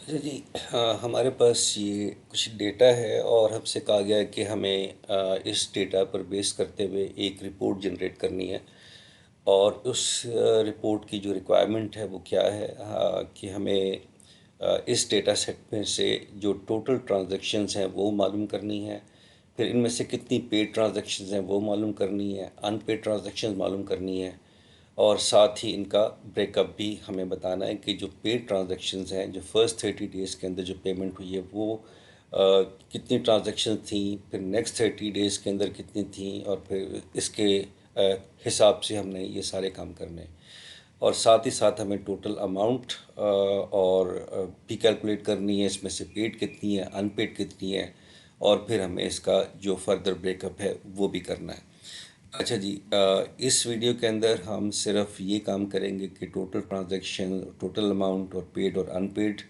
اچھا جی، ہمارے پاس یہ کچھ ڈیٹا ہے اور ہم سے کہا گیا ہے کہ ہمیں اس ڈیٹا پر بیس کرتے ہوئے ایک رپورٹ جنریٹ کرنی ہے۔ اور اس رپورٹ کی جو ریکوائرمنٹ ہے وہ کیا ہے کہ ہمیں اس ڈیٹا سیٹ میں سے جو ٹوٹل ٹرانزیکشنز ہیں وہ معلوم کرنی ہے، پھر ان میں سے کتنی پیڈ ٹرانزیکشنز ہیں وہ معلوم کرنی ہے، ان پیڈ ٹرانزیکشنز معلوم کرنی ہے، اور ساتھ ہی ان کا بریک اپ بھی ہمیں بتانا ہے کہ جو پیڈ ٹرانزیکشنز ہیں، جو فرسٹ 30 ڈیز کے اندر جو پیمنٹ ہوئی ہے وہ کتنی ٹرانزیکشن تھیں، پھر نیکسٹ 30 ڈیز کے اندر کتنی تھیں، اور پھر اس کے حساب سے ہم نے یہ سارے کام کرنے ہیں۔ اور ساتھ ہی ساتھ ہمیں ٹوٹل اماؤنٹ اور بھی کیلکولیٹ کرنی ہے، اس میں سے پیڈ کتنی ہے، ان پیڈ کتنی ہے، اور پھر ہمیں اس کا جو فردر بریک اپ ہے وہ بھی کرنا ہے۔ اچھا جی، اس ویڈیو کے اندر ہم صرف یہ کام کریں گے کہ ٹوٹل ٹرانزیکشن، ٹوٹل اماؤنٹ اور پیڈ اور ان پیڈ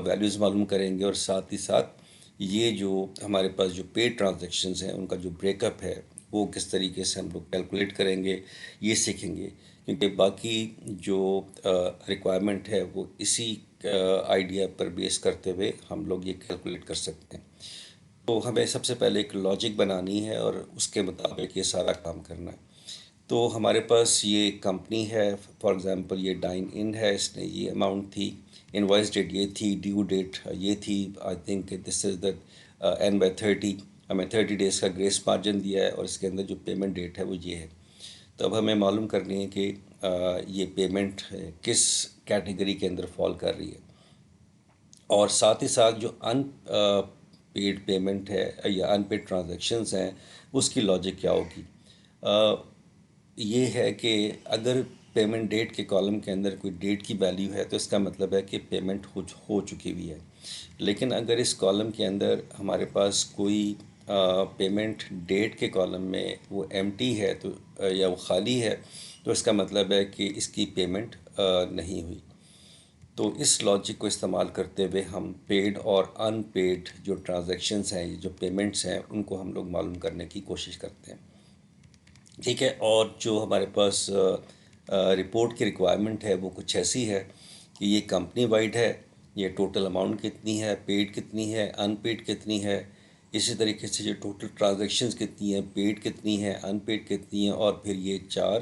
ویلیوز معلوم کریں گے، اور ساتھ ہی ساتھ یہ جو ہمارے پاس جو پیڈ ٹرانزیکشنز ہیں ان کا جو بریک اپ ہے وہ کس طریقے سے ہم لوگ کیلکولیٹ کریں گے، یہ سیکھیں گے، کیونکہ باقی جو ریکوائرمنٹ ہے وہ اسی آئیڈیا پر بیس کرتے ہوئے ہم لوگ یہ کیلکولیٹ کر سکتے ہیں۔ تو ہمیں سب سے پہلے ایک لاجک بنانی ہے اور اس کے مطابق یہ سارا کام کرنا ہے۔ تو ہمارے پاس یہ کمپنی ہے، فار ایگزامپل یہ ڈائن ان ہے، اس نے یہ اماؤنٹ تھی، انوائس ڈیٹ یہ تھی، ڈیو ڈیٹ یہ تھی، I think this is that N/30، ہمیں 30 ڈیز کا گریس مارجن دیا ہے، اور اس کے اندر جو پیمنٹ ڈیٹ ہے وہ یہ ہے۔ تو اب ہمیں معلوم کرنی ہے کہ یہ پیمنٹ کس کیٹیگری کے اندر فال کر رہی ہے، اور ساتھ ہی ساتھ جو ان پیڈ پیمنٹ ہے یا ان پیڈ ٹرانزیکشنز ہیں اس کی لاجک کیا ہوگی۔ آ، یہ ہے کہ اگر پیمنٹ ڈیٹ کے کالم کے اندر کوئی ڈیٹ کی ویلیو ہے تو اس کا مطلب ہے کہ پیمنٹ ہو چکی ہوئی ہے، لیکن اگر اس کالم کے اندر ہمارے پاس کوئی پیمنٹ ڈیٹ کے کالم میں وہ ایم ٹی ہے تو یا وہ خالی ہے، تو اس کا مطلب ہے کہ اس کی پیمنٹ نہیں ہوئی۔ تو اس لاجک کو استعمال کرتے ہوئے ہم پیڈ اور ان پیڈ جو ٹرانزیکشنز ہیں، جو پیمنٹس ہیں، ان کو ہم لوگ معلوم کرنے کی کوشش کرتے ہیں۔ ٹھیک ہے، اور جو ہمارے پاس رپورٹ کی ریکوائرمنٹ ہے وہ کچھ ایسی ہے کہ یہ کمپنی وائڈ ہے، یہ ٹوٹل اماؤنٹ کتنی ہے، پیڈ کتنی ہے، ان پیڈ کتنی ہے، اسی طریقے سے جو ٹوٹل ٹرانزیکشنز کتنی ہیں، پیڈ کتنی ہیں، ان پیڈ کتنی ہیں، اور پھر یہ چار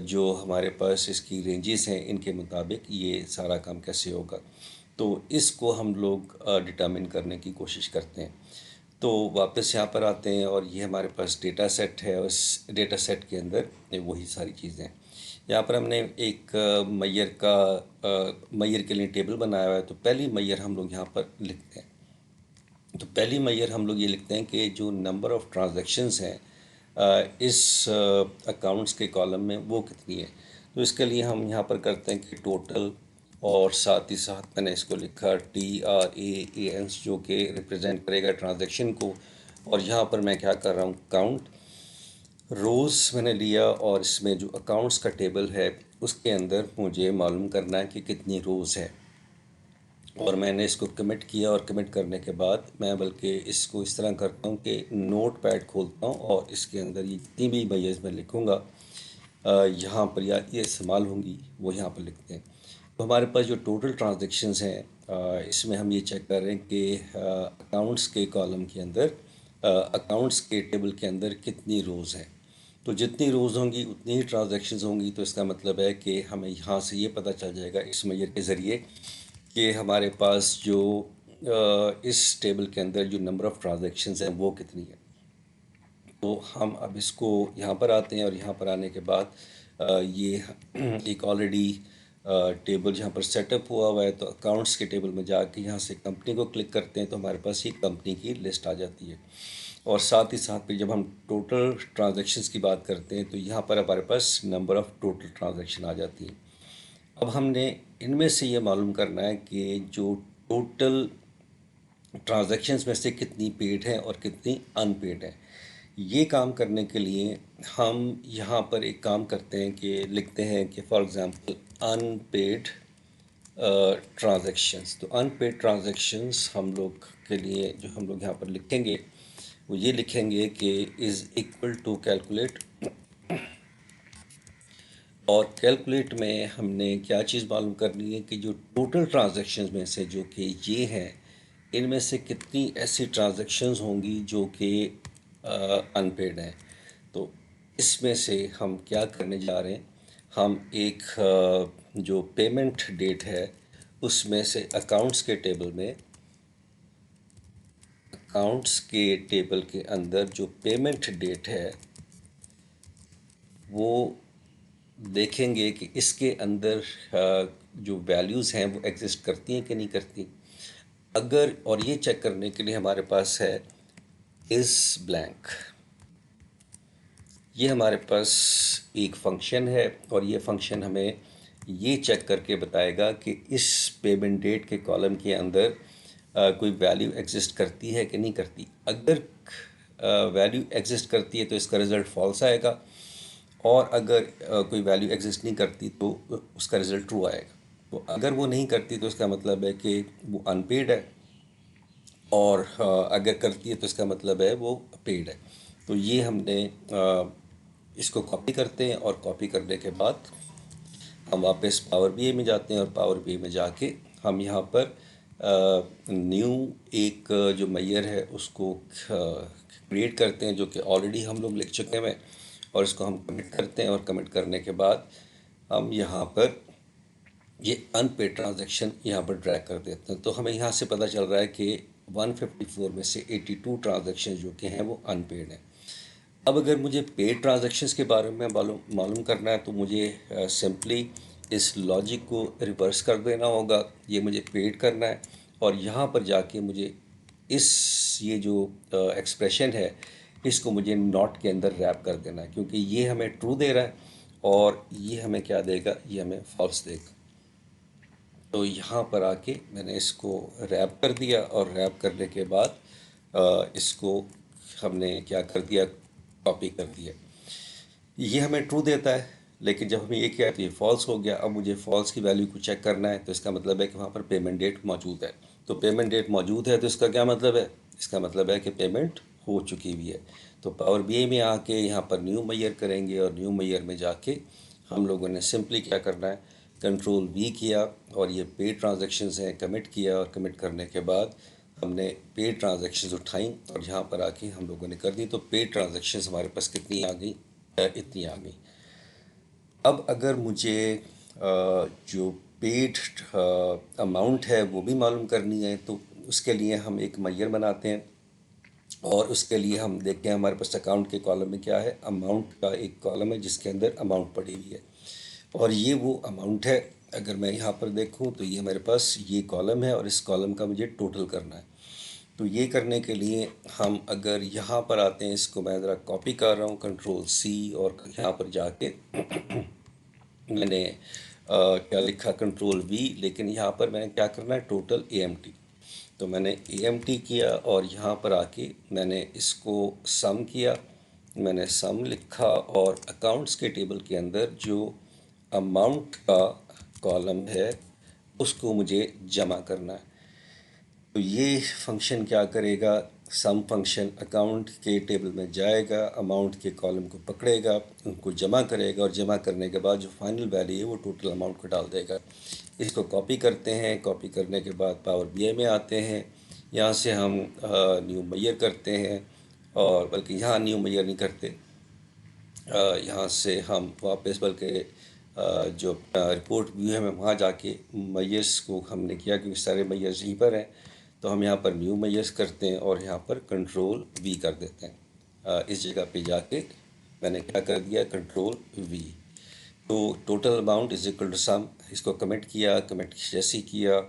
جو ہمارے پاس اس کی رینجز ہیں ان کے مطابق یہ سارا کام کیسے ہوگا۔ تو اس کو ہم لوگ ڈٹرمن کرنے کی کوشش کرتے ہیں۔ تو واپس یہاں پر آتے ہیں، اور یہ ہمارے پاس ڈیٹا سیٹ ہے، اور اس ڈیٹا سیٹ کے اندر وہی ساری چیزیں ہیں۔ یہاں پر ہم نے ایک میئر کے لیے ٹیبل بنایا ہوا ہے، تو پہلی میئر ہم لوگ یہاں پر لکھتے ہیں۔ تو پہلی میئر ہم لوگ یہ لکھتے ہیں کہ جو نمبر آف ٹرانزیکشنز ہیں اس اکاؤنٹس کے کالم میں وہ کتنی ہے۔ تو اس کے لیے ہم یہاں پر کرتے ہیں کہ ٹوٹل، اور ساتھ ہی ساتھ میں نے اس کو لکھا TRAANS جو کہ ریپرزینٹ کرے گا ٹرانزیکشن کو، اور یہاں پر میں کیا کر رہا ہوں، کاؤنٹ روز میں نے لیا، اور اس میں جو اکاؤنٹس کا ٹیبل ہے اس کے اندر مجھے معلوم کرنا ہے کہ کتنی روز ہے۔ اور میں نے اس کو کمٹ کیا، اور کمٹ کرنے کے بعد میں بلکہ اس کو اس طرح کرتا ہوں کہ نوٹ پیڈ کھولتا ہوں، اور اس کے اندر یہ جتنی بھی میئرز میں لکھوں گا یہاں پر یا یہ استعمال ہوں گی وہ یہاں پر لکھتے ہیں۔ تو ہمارے پاس جو ٹوٹل ٹرانزیکشنز ہیں اس میں ہم یہ چیک کر رہے ہیں کہ اکاؤنٹس کے کالم کے اندر، اکاؤنٹس کے ٹیبل کے اندر کتنی روز ہیں۔ تو جتنی روز ہوں گی اتنی ہی ٹرانزیکشنز ہوں گی، تو اس کا مطلب ہے کہ ہمیں یہاں سے یہ پتہ چل جائے گا اس میئر کے ذریعے کہ ہمارے پاس جو اس ٹیبل کے اندر جو نمبر آف ٹرانزیکشنز ہیں وہ کتنی ہے۔ تو ہم اب اس کو یہاں پر آتے ہیں، اور یہاں پر آنے کے بعد یہ ایک آلریڈی ٹیبل یہاں پر سیٹ اپ ہوا ہے، تو اکاؤنٹس کے ٹیبل میں جا کے یہاں سے کمپنی کو کلک کرتے ہیں تو ہمارے پاس یہ کمپنی کی لسٹ آ جاتی ہے۔ اور ساتھ ہی ساتھ پھر جب ہم ٹوٹل ٹرانزیکشنز کی بات کرتے ہیں تو یہاں پر ہمارے پاس نمبر آف ٹوٹل ٹرانزیکشن آ جاتی ہیں۔ اب ہم نے ان میں سے یہ معلوم کرنا ہے کہ جو ٹوٹل ٹرانزیکشنز میں سے کتنی پیڈ ہیں اور کتنی ان پیڈ ہیں۔ یہ کام کرنے کے لیے ہم یہاں پر ایک کام کرتے ہیں کہ لکھتے ہیں کہ for example unpaid transactions. تو ان پیڈ ٹرانزیکشنز ہم لوگ کے لیے جو ہم لوگ یہاں پر لکھیں گے وہ یہ لکھیں گے کہ از ایکول ٹو کیلکولیٹ اور کیلکولیٹ میں ہم نے کیا چیز معلوم کرنی ہے کہ جو ٹوٹل ٹرانزیکشنز میں سے جو کہ یہ ہیں، ان میں سے کتنی ایسی ٹرانزیکشنز ہوں گی جو کہ ان پیڈ ہیں۔ تو اس میں سے ہم کیا کرنے جا رہے ہیں، ہم ایک جو پیمنٹ ڈیٹ ہے اس میں سے اکاؤنٹس کے ٹیبل کے اندر جو پیمنٹ ڈیٹ ہے وہ دیکھیں گے کہ اس کے اندر جو ویلیوز ہیں وہ ایگزسٹ کرتی ہیں کہ نہیں کرتی۔ اگر، اور یہ چیک کرنے کے لیے ہمارے پاس ہے از بلینک، یہ ہمارے پاس ایک فنکشن ہے، اور یہ فنکشن ہمیں یہ چیک کر کے بتائے گا کہ اس پیمنٹ ڈیٹ کے کالم کے اندر کوئی ویلیو ایگزسٹ کرتی ہے کہ نہیں کرتی۔ اگر ویلیو ایگزسٹ کرتی ہے تو اس کا رزلٹ فالس آئے گا، اور اگر کوئی ویلیو ایگزسٹ نہیں کرتی تو اس کا رزلٹ ٹرو آئے گا۔ تو اگر وہ نہیں کرتی تو اس کا مطلب ہے کہ وہ ان پیڈ ہے، اور اگر کرتی ہے تو اس کا مطلب ہے وہ پیڈ ہے۔ تو یہ ہم نے اس کو کاپی کرتے ہیں، اور کاپی کرنے کے بعد ہم واپس پاور بی اے میں جاتے ہیں، اور پاور بی اے میں جا کے ہم یہاں پر نیو ایک جو میئر ہے اس کو کریٹ کرتے ہیں، جو کہ آلریڈی ہم لوگ لکھ چکے ہیں، اور اس کو ہم کمٹ کرتے ہیں، اور کمٹ کرنے کے بعد ہم یہاں پر یہ ان پیڈ ٹرانزیکشن یہاں پر ڈریگ کر دیتے ہیں۔ تو ہمیں یہاں سے پتہ چل رہا ہے کہ 154 میں سے 82 ٹرانزیکشن جو کہ ہیں وہ ان پیڈ ہیں۔ اب اگر مجھے پیڈ ٹرانزیکشنز کے بارے میں معلوم کرنا ہے تو مجھے سمپلی اس لاجک کو ریورس کر دینا ہوگا، یہ مجھے پیڈ کرنا ہے، اور یہاں پر جا کے مجھے یہ جو ایکسپریشن ہے اس کو مجھے ناٹ کے اندر ریپ کر دینا ہے، کیونکہ یہ ہمیں ٹرو دے رہا ہے اور یہ ہمیں کیا دے گا، یہ ہمیں فالس دے گا۔ تو یہاں پر آ کے میں نے اس کو ریپ کر دیا، اور ریپ کرنے کے بعد اس کو ہم نے کیا کر دیا، کاپی کر دیا۔ یہ ہمیں ٹرو دیتا ہے، لیکن جب ہمیں یہ کیا تو یہ فالس ہو گیا۔ اب مجھے فالس کی ویلیو کو چیک کرنا ہے، تو اس کا مطلب ہے کہ وہاں پر پیمنٹ ڈیٹ موجود ہے۔ تو پیمنٹ ڈیٹ موجود ہے تو اس کا کیا مطلب ہے، اس کا مطلب ہے کہ پیمنٹ ہو چکی ہوئی ہے۔ تو پاور بی اے میں آ کے یہاں پر نیو میئر کریں گے، اور نیو میئر میں جا کے ہم لوگوں نے سمپلی کیا کرنا ہے، کنٹرول وی کیا، اور یہ پیڈ ٹرانزیکشنز ہیں کمٹ کیا، اور کمٹ کرنے کے بعد ہم نے پیڈ ٹرانزیکشنز اٹھائیں، اور یہاں پر آ کے ہم لوگوں نے کر دی۔ تو پیڈ ٹرانزیکشنز ہمارے پاس کتنی آ گئی، اتنی آ گئی۔ اب اگر مجھے جو پیڈ اماؤنٹ ہے وہ بھی معلوم کرنی ہے، تو اس کے لیے ہم ایک میئر بناتے ہیں، اور اس کے لیے ہم دیکھتے ہیں ہمارے پاس اکاؤنٹ کے کالم میں کیا ہے، اماؤنٹ کا ایک کالم ہے جس کے اندر اماؤنٹ پڑی ہوئی ہے، اور یہ وہ اماؤنٹ ہے۔ اگر میں یہاں پر دیکھوں تو یہ میرے پاس یہ کالم ہے، اور اس کالم کا مجھے ٹوٹل کرنا ہے۔ تو یہ کرنے کے لیے ہم اگر یہاں پر آتے ہیں، اس کو میں ذرا کاپی کر رہا ہوں، کنٹرول سی، اور یہاں پر جا کے میں نے کیا لکھا، کنٹرول وی، لیکن یہاں پر میں نے کیا کرنا ہے، ٹوٹل اے ایم ٹی۔ تو میں نے اے ایم ٹی کیا، اور یہاں پر آ کے میں نے اس کو سم کیا، میں نے سم لکھا، اور اکاؤنٹس کے ٹیبل کے اندر جو اماؤنٹ کا کالم ہے اس کو مجھے جمع کرنا ہے۔ تو یہ فنکشن کیا کرے گا، سم فنکشن اکاؤنٹ کے ٹیبل میں جائے گا، اماؤنٹ کے کالم کو پکڑے گا، ان کو جمع کرے گا، اور جمع کرنے کے بعد جو فائنل ویلیو ہے وہ ٹوٹل اماؤنٹ کو ڈال دے گا۔ اس کو کاپی کرتے ہیں، کاپی کرنے کے بعد پاور بی اے میں آتے ہیں، یہاں سے ہم نیو میئر کرتے ہیں، اور بلکہ یہاں نیو میئر نہیں کرتے، یہاں سے ہم واپس بلکہ جو رپورٹ ویو ہے میں وہاں جا کے میئرس کو ہم نے کیا، کیونکہ سارے میئرس یہیں پر ہیں، تو ہم یہاں پر نیو میئرس کرتے ہیں، اور یہاں پر کنٹرول وی کر دیتے ہیں۔ اس جگہ پہ جا کے میں نے کیا کر دیا، کنٹرول وی۔ تو total amount is equal to sum, اس کو کمنٹ کیا، کمنٹ جیسے کیا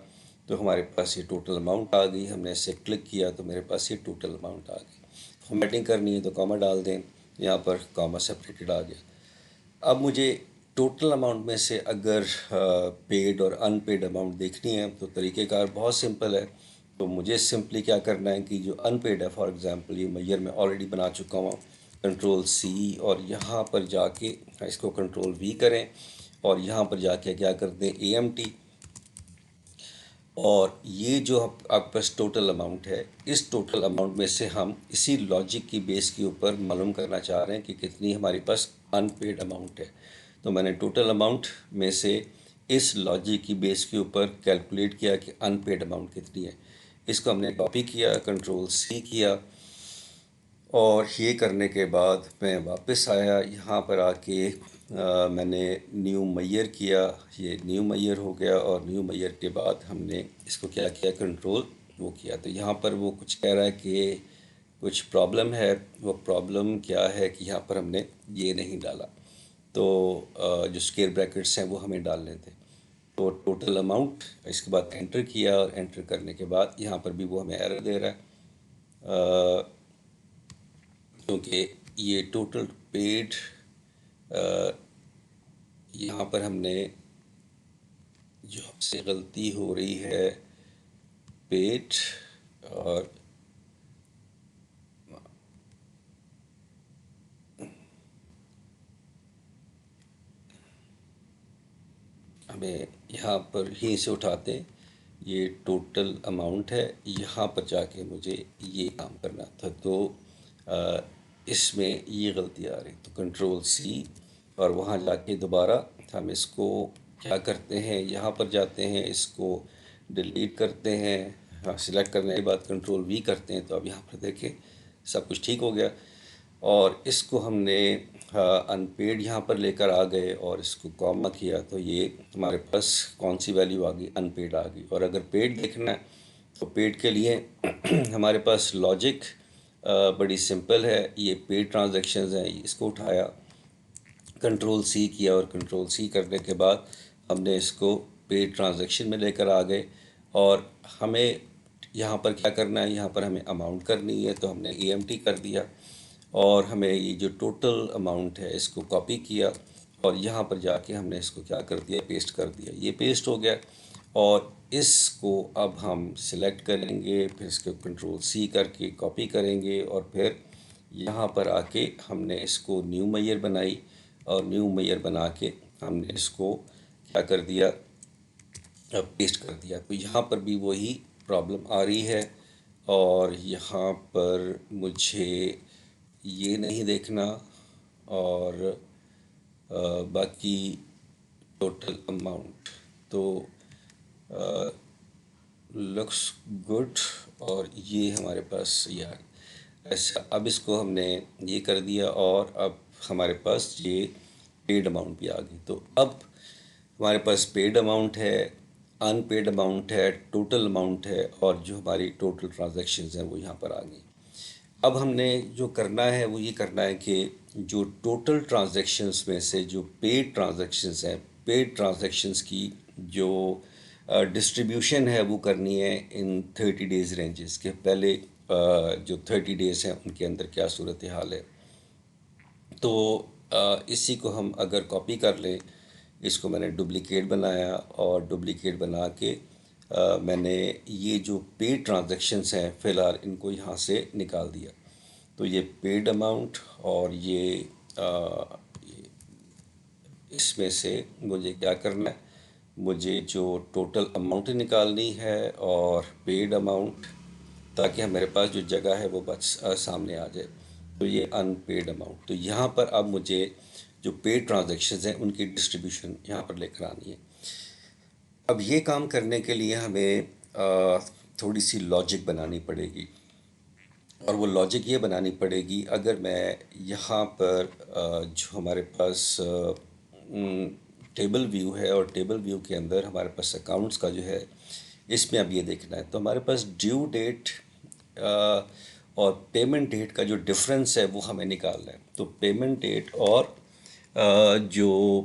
تو ہمارے پاس یہ ٹوٹل اماؤنٹ آ گئی۔ ہم نے اسے کلک کیا تو میرے پاس یہ ٹوٹل اماؤنٹ آ گئی۔ فارمیٹنگ کرنی ہے تو کاما ڈال دیں، یہاں پر کاما سپریٹڈ آ گیا۔ اب مجھے ٹوٹل اماؤنٹ میں سے اگر پیڈ اور ان پیڈ اماؤنٹ دیکھنی ہے تو طریقہ کار بہت سمپل ہے۔ تو مجھے سمپلی کیا کرنا ہے کہ جو ان پیڈ ہے، فار ایگزامپل یہ میئر میں آلریڈی بنا چکا ہوں، کنٹرول سی، اور یہاں پر جا کے اس کو کنٹرول وی کریں، اور یہاں پر جا کے کیا کر دیں، اے ایم ٹی، اور یہ جو آپ کے پاس ٹوٹل اماؤنٹ ہے، اس ٹوٹل اماؤنٹ میں سے ہم اسی لاجک کی بیس کے اوپر معلوم کرنا چاہ رہے ہیں کہ کتنی ہمارے پاس ان پیڈ اماؤنٹ ہے۔ تو میں نے ٹوٹل اماؤنٹ میں سے اس لاجک کی بیس کے اوپر کیلکولیٹ کیا کہ ان پیڈ اماؤنٹ کتنی ہے. اس کو ہم نے کاپی کیا، کنٹرول سی کیا، اور یہ کرنے کے بعد میں واپس آیا. یہاں پر آ کے میں نے نیو میئر کیا، یہ نیو میئر ہو گیا، اور نیو میئر کے بعد ہم نے اس کو کیا کیا، کنٹرول وہ کیا. تو یہاں پر وہ کچھ کہہ رہا ہے کہ کچھ پرابلم ہے. وہ پرابلم کیا ہے کہ یہاں پر ہم نے یہ نہیں ڈالا، تو جو اسکیئر بریکٹس ہیں وہ ہمیں ڈالنے تھے. تو ٹوٹل اماؤنٹ اس کے بعد انٹر کیا، اور انٹر کرنے کے بعد یہاں پر بھی وہ ہمیں ایرر دے رہا ہے، کیونکہ یہ ٹوٹل پیڈ، یہاں پر ہم نے جو ہم سے غلطی ہو رہی ہے پیڈ، اور ہمیں یہاں پر ہی سے اٹھاتے ہیں. یہ ٹوٹل اماؤنٹ ہے، یہاں پر جا کے مجھے یہ کام کرنا تھا، تو اس میں یہ غلطی آ رہی. تو کنٹرول سی، اور وہاں جا کے دوبارہ ہم اس کو کیا کرتے ہیں، یہاں پر جاتے ہیں، اس کو ڈیلیٹ کرتے ہیں. سلیکٹ کرنے کے بعد کنٹرول وی کرتے ہیں. تو اب یہاں پر دیکھیں سب کچھ ٹھیک ہو گیا. اور اس کو ہم نے ان پیڈ یہاں پر لے کر آ گئے، اور اس کو کاما کیا، تو یہ ہمارے پاس کون سی ویلیو آ گئی، ان پیڈ آ گئی. اور اگر پیڈ دیکھنا ہے تو پیڈ کے لیے ہمارے پاس لاجک بڑی سمپل ہے. یہ پیڈ ٹرانزیکشنز ہیں، اس کو اٹھایا، کنٹرول سی کیا، اور کنٹرول سی کرنے کے بعد ہم نے اس کو پیڈ ٹرانزیکشن میں لے کر آ گئے. اور ہمیں یہاں پر کیا کرنا ہے، یہاں پر ہمیں اماؤنٹ کرنی ہے، تو ہم نے ای ایم ٹی کر دیا، اور ہمیں یہ جو ٹوٹل اماؤنٹ ہے اس کو کاپی کیا، اور یہاں پر جا کے ہم نے اس کو کیا کر دیا، پیسٹ کر دیا. یہ پیسٹ ہو گیا. اور اس کو اب ہم سلیکٹ کریں گے، پھر اس کو کنٹرول سی کر کے کاپی کریں گے، اور پھر یہاں پر آ کے ہم نے اس کو نیو میئر بنائی، اور نیو میئر بنا کے ہم نے اس کو کیا کر دیا، پیسٹ کر دیا. تو یہاں پر بھی وہی پرابلم آ رہی ہے. اور یہاں پر مجھے یہ نہیں دیکھنا، اور باقی ٹوٹل اماؤنٹ تو لکس گڈ، اور یہ ہمارے پاس یہ آ گیا. ایسا اب اس کو ہم نے یہ کر دیا، اور اب ہمارے پاس یہ پیڈ اماؤنٹ بھی آ گئی. تو اب ہمارے پاس پیڈ اماؤنٹ ہے، ان پیڈ اماؤنٹ ہے، ٹوٹل اماؤنٹ ہے، اور جو ہماری ٹوٹل ٹرانزیکشنز ہیں وہ یہاں پر آ گئی. اب ہم نے جو کرنا ہے وہ یہ کرنا ہے کہ جو ٹوٹل ٹرانزیکشنز میں سے جو پیڈ ٹرانزیکشنز ہیں، پیڈ ٹرانزیکشنز کی جو ڈسٹریبیوشن ہے وہ کرنی ہے ان 30 ڈیز رینجز کے. پہلے جو 30 ڈیز ہیں ان کے اندر کیا صورتحال ہے. تو اسی کو ہم اگر کاپی کر لیں، اس کو میں نے ڈپلیکیٹ بنایا، اور ڈپلیکیٹ بنا کے میں نے یہ جو پیڈ ٹرانزیکشنز ہیں فی الحال ان کو یہاں سے نکال دیا. تو یہ پیڈ اماؤنٹ، اور یہ اس میں سے مجھے کیا کرنا ہے، مجھے جو ٹوٹل اماؤنٹ نکالنی ہے، اور پیڈ اماؤنٹ، تاکہ میرے پاس جو جگہ ہے وہ بس سامنے آ جائے. تو یہ ان پیڈ اماؤنٹ. تو یہاں پر اب مجھے جو پیڈ ٹرانزیکشنز ہیں ان کی ڈسٹریبیوشن یہاں پر لے کر آنی ہے. اب یہ کام کرنے کے لیے ہمیں تھوڑی سی لاجک بنانی پڑے گی، اور وہ لاجک یہ بنانی پڑے گی. اگر میں یہاں پر جو ہمارے پاس ٹیبل ویو ہے، اور ٹیبل ویو کے اندر ہمارے پاس اکاؤنٹس کا جو ہے، اس میں اب یہ دیکھنا ہے. تو ہمارے پاس ڈیو ڈیٹ اور پیمنٹ ڈیٹ کا جو ڈفرینس ہے وہ ہمیں نکالنا ہے. تو پیمنٹ ڈیٹ اور جو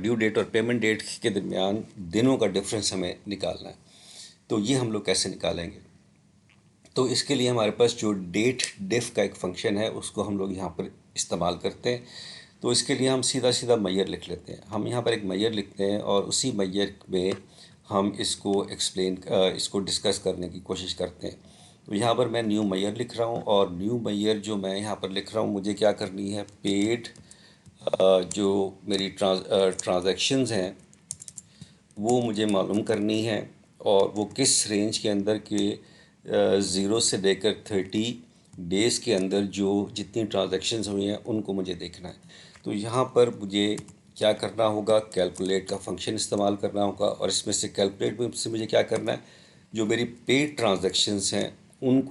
ڈیو ڈیٹ اور پیمنٹ ڈیٹ کے درمیان دنوں کا ڈفرینس ہمیں نکالنا ہے. تو یہ ہم لوگ کیسے نکالیں گے؟ تو اس کے لیے ہمارے پاس جو ڈیٹ ڈیف کا ایک فنکشن ہے اس کو ہم لوگ یہاں پر استعمال کرتے ہیں. تو اس کے لیے ہم سیدھا سیدھا میئر لکھ لیتے ہیں. ہم یہاں پر ایک میئر لکھتے ہیں، اور اسی میئر میں ہم اس کو اس کو ڈسکس کرنے کی کوشش کرتے ہیں. تو یہاں پر میں نیو میئر لکھ رہا ہوں، اور نیو میئر جو میں یہاں پر لکھ رہا ہوں مجھے کیا کرنی ہے، پیڈ جو میری ٹرانزیکشنز ہیں وہ مجھے معلوم کرنی ہے، اور وہ کس رینج کے اندر کے 0 سے لے کر 30 ڈیز کے اندر جو جتنی ٹرانزیکشنز ہوئی ہیں ان کو مجھے دیکھنا ہے. تو یہاں پر مجھے کیا کرنا ہوگا، کیلکولیٹ کا فنکشن استعمال کرنا ہوگا، اور اس میں سے کیلکولیٹ میں سے مجھے کیا کرنا ہے، جو میری پیڈ ٹرانزیکشنز ہیں ان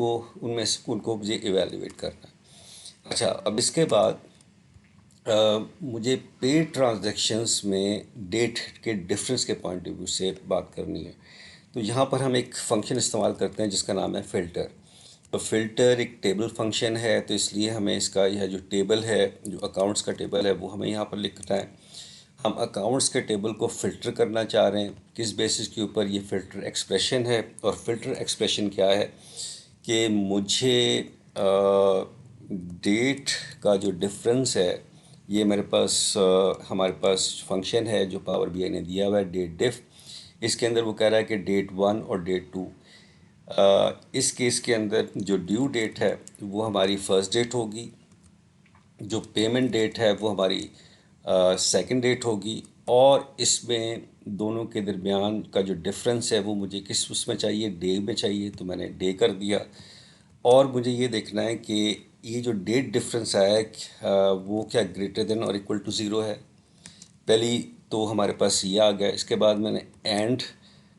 میں سے ان کو مجھے ایویلیویٹ کرنا ہے۔ اچھا، اب اس کے بعد مجھے پیڈ ٹرانزیکشنز میں ڈیٹ کے ڈفرینس کے پوائنٹ آف ویو سے بات کرنی ہے۔ تو یہاں پر ہم ایک فنکشن استعمال کرتے ہیں جس کا نام ہے فلٹر۔ تو فلٹر ایک ٹیبل فنکشن ہے، تو اس لیے ہمیں اس کا یہ جو ٹیبل ہے، جو اکاؤنٹس کا ٹیبل ہے، وہ ہمیں یہاں پر لکھنا ہے۔ ہم اکاؤنٹس کے ٹیبل کو فلٹر کرنا چاہ رہے ہیں، کس بیسس کے اوپر؟ یہ فلٹر ایکسپریشن ہے، اور فلٹر ایکسپریشن کیا ہے کہ مجھے ڈیٹ کا جو ڈفرینس ہے، یہ میرے پاس ہمارے پاس فنکشن ہے جو پاور بی آئی نے دیا ہوا ہے، ڈیٹ ڈف۔ اس کے اندر وہ کہہ رہا ہے کہ ڈیٹ 1 اور ڈیٹ 2۔ اس کیس کے اندر جو ڈیو ڈیٹ ہے وہ ہماری فرسٹ ڈیٹ ہوگی، جو پیمنٹ ڈیٹ ہے وہ ہماری سیکنڈ ڈیٹ ہوگی، اور اس میں دونوں کے درمیان کا جو ڈفرینس ہے وہ مجھے کس اس میں چاہیے، ڈے میں چاہیے، تو میں نے ڈے کر دیا۔ اور مجھے یہ دیکھنا ہے کہ یہ جو ڈیٹ ڈفرینس آیا ہے وہ کیا گریٹر دین اور ایکول ٹو زیرو ہے۔ پہلی تو ہمارے پاس یہ آ گیا۔ اس کے بعد میں نے اینڈ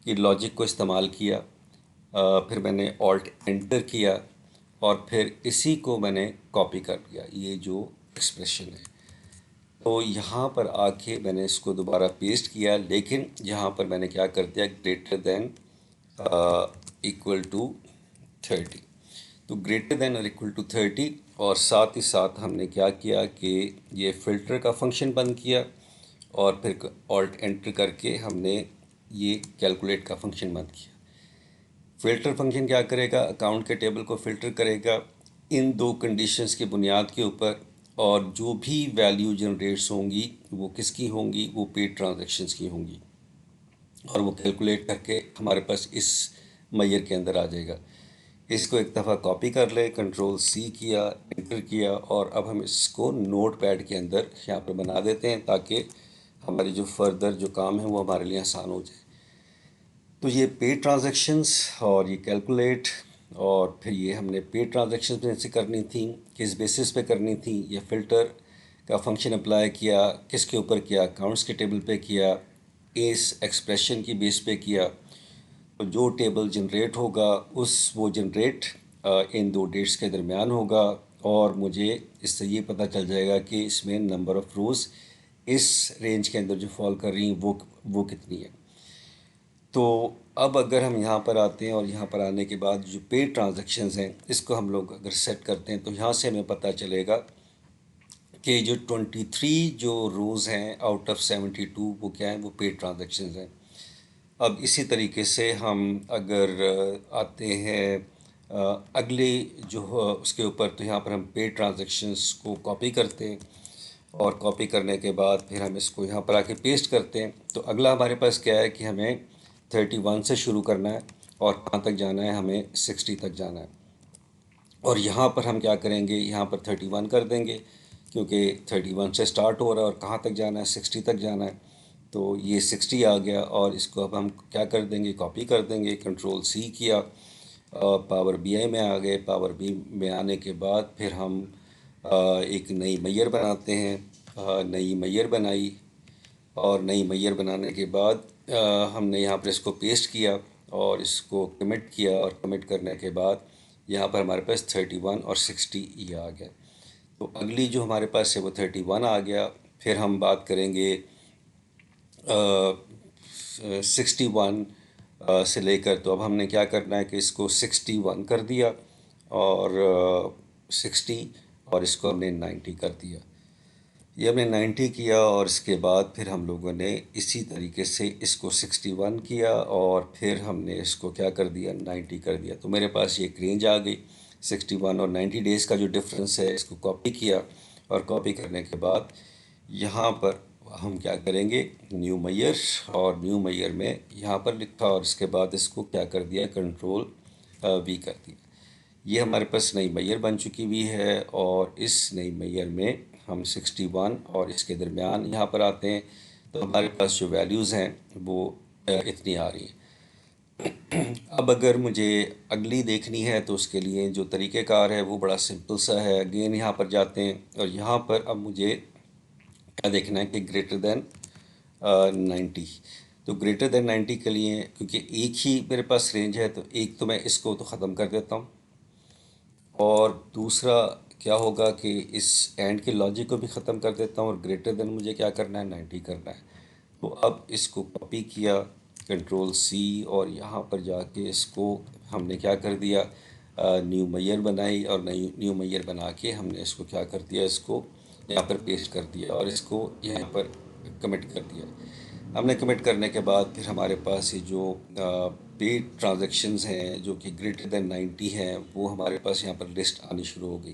کی لاجک کو استعمال کیا، پھر میں نے آلٹ انٹر کیا، اور پھر اسی کو میں نے کاپی کر لیا، یہ جو ایکسپریشن ہے۔ تو یہاں پر آ کے میں نے اس کو دوبارہ پیسٹ کیا، لیکن یہاں پر میں نے کیا کر دیا، گریٹر دین ایکول ٹو 30۔ تو گریٹر دین اور ایکول ٹو 30، اور ساتھ ہی ساتھ ہم نے کیا کیا کہ یہ فلٹر کا فنکشن بند کیا، اور پھر آلٹ انٹر کر کے ہم نے یہ کیلکولیٹ کا فنکشن بند کیا۔ فلٹر فنکشن کیا کرے گا، اکاؤنٹ کے ٹیبل کو فلٹر کرے گا ان دو کنڈیشنز کی بنیاد کے اوپر، اور جو بھی ویلیو جنریٹس ہوں گی وہ کس کی ہوں گی، وہ پیڈ ٹرانزیکشنز کی ہوں گی، اور وہ کیلکولیٹ کر کے ہمارے پاس اس میئر کے اندر آ جائے گا۔ اس کو ایک دفعہ کاپی کر لے، کنٹرول سی کیا، انٹر کیا، اور اب ہم اس کو نوٹ پیڈ کے اندر یہاں پر بنا دیتے ہیں تاکہ ہماری جو فردر جو کام ہے وہ ہمارے لیے آسان ہو جائے۔ تو یہ پیڈ ٹرانزیکشنز اور یہ کیلکولیٹ، اور پھر یہ ہم نے پیڈ ٹرانزیکشنز میں سے کرنی تھیں، کس بیسس پہ کرنی تھیں، یہ فلٹر کا فنکشن اپلائی کیا، کس کے اوپر کیا، اکاؤنٹس کے ٹیبل پہ کیا، اس ایکسپریشن کی بیس پہ کیا۔ تو جو ٹیبل جنریٹ ہوگا وہ جنریٹ ان دو ڈیٹس کے درمیان ہوگا، اور مجھے اس سے یہ پتہ چل جائے گا کہ اس میں نمبر آف روز اس رینج کے اندر جو فال کر رہی ہیں وہ کتنی ہے۔ تو اب اگر ہم یہاں پر آتے ہیں، اور یہاں پر آنے کے بعد جو پیڈ ٹرانزیکشنز ہیں اس کو ہم لوگ اگر سیٹ کرتے ہیں، تو یہاں سے ہمیں پتہ چلے گا کہ جو 23 جو روز ہیں آؤٹ آف 72 وہ کیا ہیں، وہ پیڈ ٹرانزیکشنز ہیں۔ اب اسی طریقے سے ہم اگر آتے ہیں اگلے جو اس کے اوپر، تو یہاں پر ہم پیڈ ٹرانزیکشنز کو کاپی کرتے ہیں، اور کاپی کرنے کے بعد پھر ہم اس کو یہاں پر آ کے پیسٹ کرتے ہیں۔ تو اگلا ہمارے پاس کیا ہے کہ ہمیں 31 سے شروع کرنا ہے، اور کہاں تک جانا ہے، ہمیں 60 تک جانا ہے۔ اور یہاں پر ہم کیا کریں گے، یہاں پر 31 کر دیں گے، کیونکہ 31 سے سٹارٹ ہو رہا ہے، اور کہاں تک جانا ہے، 60 تک جانا ہے۔ تو یہ 60 آ گیا، اور اس کو اب ہم کیا کر دیں گے، کاپی کر دیں گے، کنٹرول سی کیا، پاور بی آئی میں آ گئے۔ پاور بی میں آنے کے بعد پھر ہم ایک نئی میئر بناتے ہیں، نئی میئر بنائی، اور نئی میئر بنانے کے بعد ہم نے یہاں پر اس کو پیسٹ کیا، اور اس کو کمٹ کیا، اور کمٹ کرنے کے بعد یہاں پر ہمارے پاس 31 اور 60 یہ آ گیا۔ تو اگلی جو ہمارے پاس ہے وہ 31 آ گیا۔ پھر ہم بات کریں گے 61 سے لے کر، تو اب ہم نے کیا کرنا ہے کہ اس کو 61 کر دیا، اور 60، اور اس کو ہم نے 90 کر دیا۔ یہ ہم نے 90 کیا، اور اس کے بعد پھر ہم لوگوں نے اسی طریقے سے اس کو 61 کیا، اور پھر ہم نے اس کو کیا کر دیا، 90 کر دیا۔ تو میرے پاس یہ ایک رینج آ گئی 61 اور 90 ڈیز کا جو ڈفرینس ہے، اس کو کاپی کیا، اور کاپی کرنے کے بعد یہاں پر ہم کیا کریں گے، نیو میئر، اور نیو میئر میں یہاں پر لکھا، اور اس کے بعد اس کو کیا کر دیا، کنٹرول وی کر دیا۔ یہ ہمارے پاس نئی میئر بن چکی ہوئی ہے، اور اس نئی میئر میں ہم 61 اور اس کے درمیان یہاں پر آتے ہیں، تو ہمارے پاس جو ویلیوز ہیں وہ اتنی آ رہی ہیں۔ اب اگر مجھے اگلی دیکھنی ہے تو اس کے لیے جو طریقہ کار ہے وہ بڑا سمپل سا ہے۔ اگین یہاں پر جاتے ہیں، اور یہاں پر اب مجھے کیا دیکھنا ہے کہ گریٹر دین 90. تو گریٹر دین 90 کے لیے کیونکہ ایک ہی میرے پاس رینج ہے تو ایک تو میں اس کو تو ختم کر دیتا ہوں، اور دوسرا کیا ہوگا کہ اس اینڈ کے لاجک کو بھی ختم کر دیتا ہوں، اور گریٹر دین مجھے کیا کرنا ہے 90 کرنا ہے. تو اب اس کو کاپی کیا کنٹرول سی، اور یہاں پر جا کے اس کو ہم نے کیا کر دیا، نیو میئر بنائی، اور نیو میئر بنا کے ہم نے اس کو کیا کر دیا، اس کو یہاں پر پیسٹ کر دیا اور اس کو یہاں پر کمٹ کر دیا. ہم نے کمٹ کرنے کے بعد پھر ہمارے پاس یہ جو پیڈ ٹرانزیکشنز ہیں جو کہ گریٹر دین 90 ہیں وہ ہمارے پاس یہاں پر لسٹ آنی شروع ہو گئی.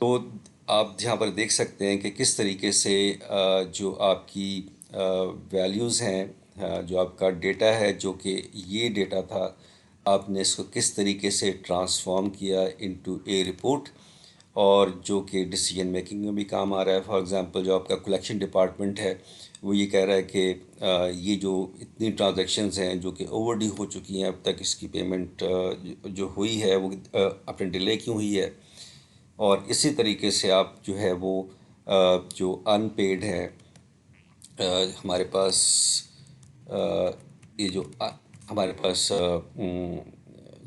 تو آپ یہاں پر دیکھ سکتے ہیں کہ کس طریقے سے جو آپ کی ویلیوز ہیں، جو آپ کا ڈیٹا ہے، جو کہ یہ ڈیٹا تھا، آپ نے اس کو کس طریقے سے ٹرانسفارم کیا انٹو اے رپورٹ، اور جو کہ ڈیسیجن میکنگ میں بھی کام آ رہا ہے. فار ایگزامپل جو آپ کا کلیکشن ڈپارٹمنٹ ہے وہ یہ کہہ رہا ہے کہ یہ جو اتنی ٹرانزیکشنز ہیں جو کہ اوور ڈیو ہو چکی ہیں، اب تک اس کی پیمنٹ جو ہوئی ہے وہ اپنے ڈیلے کیوں ہوئی ہے. اور اسی طریقے سے آپ جو ہے وہ جو ان پیڈ ہے ہمارے پاس، یہ جو ہمارے پاس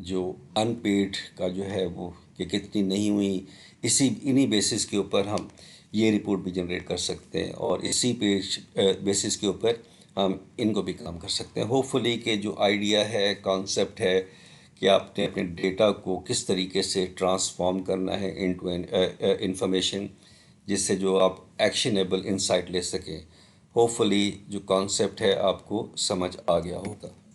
جو ان پیڈ کا جو ہے وہ کہ کتنی نہیں ہوئی، انہی بیسس کے اوپر ہم یہ رپورٹ بھی جنریٹ کر سکتے ہیں، اور اسی بیسس کے اوپر ہم ان کو بھی کام کر سکتے ہیں. ہوپ فلی کہ جو آئیڈیا ہے، کانسیپٹ ہے کہ آپ نے اپنے ڈیٹا کو کس طریقے سے ٹرانسفارم کرنا ہے انٹو انفارمیشن، جس سے جو آپ ایکشنیبل انسائٹ لے سکیں. ہوپ فلی جو کانسیپٹ ہے آپ کو سمجھ آ گیا ہوگا.